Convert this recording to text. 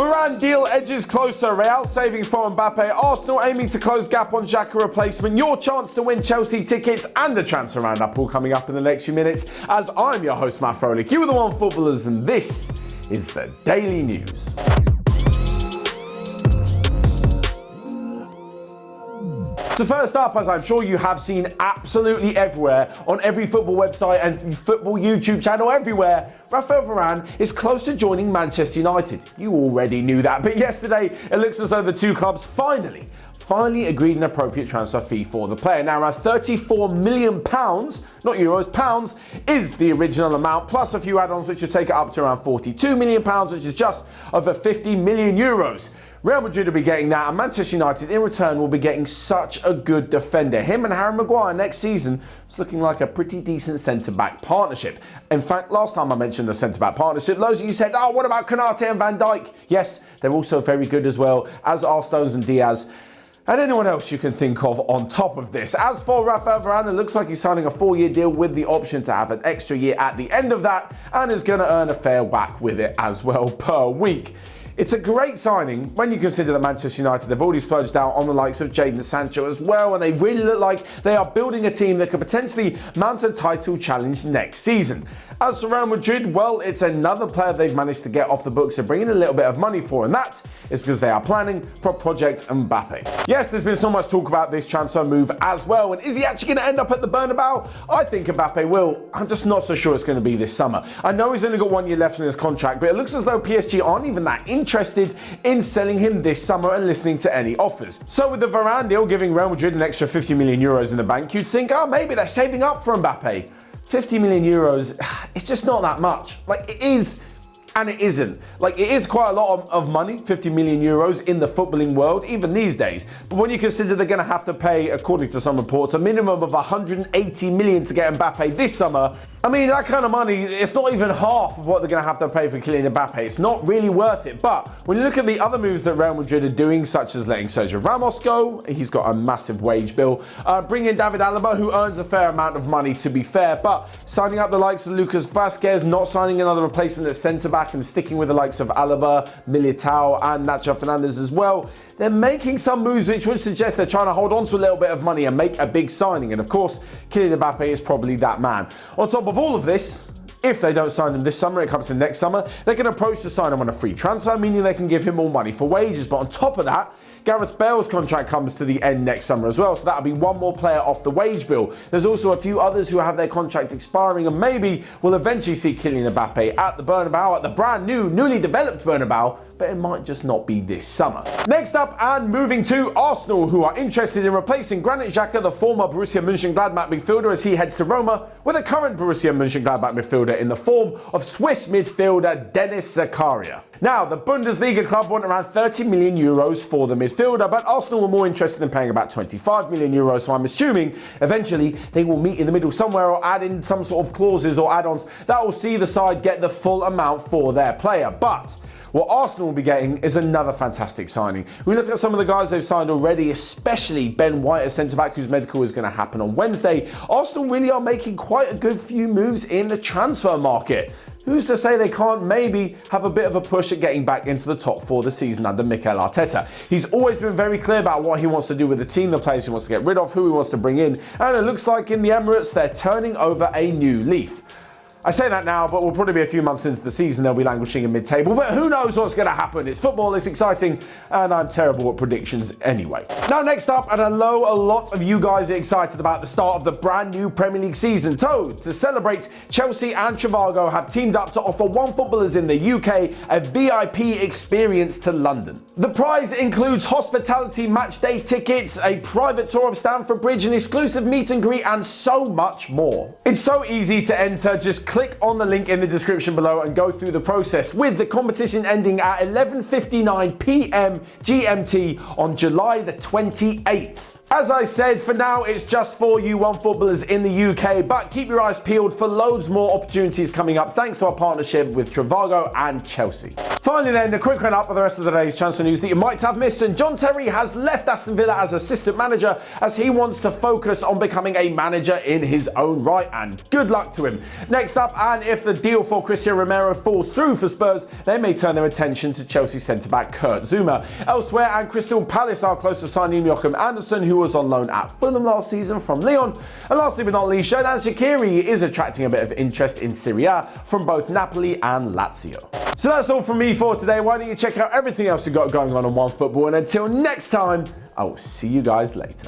Varane deal edges closer. Real saving from Mbappe. Arsenal aiming to close gap on Xhaka replacement. Your chance to win Chelsea tickets and the transfer roundup all coming up in the next few minutes. As I'm your host, Raphael. You are the OneFootballers, and this is the Daily News. So first up, as I'm sure you have seen absolutely everywhere, on every football website and football YouTube channel everywhere, Raphael Varane is close to joining Manchester United. You already knew that, but yesterday it looks as though the two clubs finally agreed an appropriate transfer fee for the player. Now around £34 million, not euros, pounds, is the original amount, plus a few add-ons which will take it up to around £42 million, which is just over 50 million euros. Real Madrid will be getting that, and Manchester United in return will be getting such a good defender. Him and Harry Maguire next season is looking like a pretty decent centre-back partnership. In fact, last time I mentioned the centre-back partnership, loads of you said, oh, what about Konate and Van Dijk? Yes, they're also very good as well, as are Stones and Diaz, and anyone else you can think of on top of this. As for Raphael Varane, it looks like he's signing a 4-year deal with the option to have an extra year at the end of that, and is going to earn a fair whack with it as well per week. It's a great signing when you consider that Manchester United, they've already splurged out on the likes of Jadon Sancho as well, and they really look like they are building a team that could potentially mount a title challenge next season. As for Real Madrid, well, it's another player they've managed to get off the books and bring in a little bit of money for, and that is because they are planning for Project Mbappe. Yes, there's been so much talk about this transfer move as well, and is he actually going to end up at the Bernabeu? I think Mbappe will. I'm just not so sure it's going to be this summer. I know he's only got 1 year left in his contract, but it looks as though PSG aren't even that interested in selling him this summer and listening to any offers. So with the Varane deal giving Real Madrid an extra 50 million euros in the bank, you'd think, oh, maybe they're saving up for Mbappe. 50 million euros, it's just not that much. Like, it is and it isn't. Like, it is quite a lot of money, 50 million euros in the footballing world, even these days. But when you consider they're going to have to pay, according to some reports, a minimum of 180 million to get Mbappe this summer, I mean, that kind of money, it's not even half of what they're going to have to pay for Kylian Mbappe. It's not really worth it. But when you look at the other moves that Real Madrid are doing, such as letting Sergio Ramos go, he's got a massive wage bill, bringing in David Alaba, who earns a fair amount of money, to be fair, but signing up the likes of Lucas Vazquez, not signing another replacement at centre-back and sticking with the likes of Alaba, Militao and Nacho Fernandez as well. They're making some moves which would suggest they're trying to hold on to a little bit of money and make a big signing. And of course, Kylian Mbappe is probably that man. On top of all of this, if they don't sign him this summer, it comes to next summer, they can approach to sign him on a free transfer, meaning they can give him more money for wages. But on top of that, Gareth Bale's contract comes to the end next summer as well, so that'll be one more player off the wage bill. There's also a few others who have their contract expiring and maybe will eventually see Kylian Mbappe at the Bernabeu, at the brand new, newly developed Bernabeu, but it might just not be this summer. Next up, and moving to Arsenal, who are interested in replacing Granit Xhaka, the former Borussia Mönchengladbach midfielder, as he heads to Roma, with a current Borussia Mönchengladbach midfielder in the form of Swiss midfielder Dennis Zakaria. Now, the Bundesliga club want around 30 million euros for the midfielder, but Arsenal were more interested in paying about 25 million euros, so I'm assuming eventually they will meet in the middle somewhere or add in some sort of clauses or add-ons that will see the side get the full amount for their player. But what Arsenal will be getting is another fantastic signing. We look at some of the guys they've signed already, especially Ben White as centre-back, whose medical is going to happen on Wednesday. Arsenal really are making quite a good few moves in the transfer market. Who's to say they can't maybe have a bit of a push at getting back into the top four this season under Mikel Arteta? He's always been very clear about what he wants to do with the team, the players he wants to get rid of, who he wants to bring in, and it looks like in the Emirates they're turning over a new leaf. I say that now, but we'll probably be a few months into the season, they'll be languishing in mid-table, but who knows what's going to happen. It's football, it's exciting, and I'm terrible at predictions anyway. Now, next up, and I know a lot of you guys are excited about the start of the brand new Premier League season. So, to celebrate, Chelsea and Trivago have teamed up to offer OneFootballers in the UK a VIP experience to London. The prize includes hospitality match day tickets, a private tour of Stamford Bridge, an exclusive meet and greet, and so much more. It's so easy to enter, just click on the link in the description below and go through the process, with the competition ending at 11:59 PM GMT on July the 28th. As I said, for now it's just for you OneFootballers in the UK, but keep your eyes peeled for loads more opportunities coming up thanks to our partnership with Trivago and Chelsea. Finally then, a quick run up of the rest of the day's transfer news that you might have missed, and John Terry has left Aston Villa as assistant manager as he wants to focus on becoming a manager in his own right, and good luck to him. Next up, and if the deal for Cristian Romero falls through for Spurs, they may turn their attention to Chelsea centre-back Kurt Zouma. Elsewhere, and Crystal Palace are close to signing Joachim Andersen, who was on loan at Fulham last season from Lyon. And lastly but not least, Zakaria is attracting a bit of interest in Serie A from both Napoli and Lazio. So that's all from me for today. Why don't you check out everything else we've got going on OneFootball, and until next time, I will see you guys later.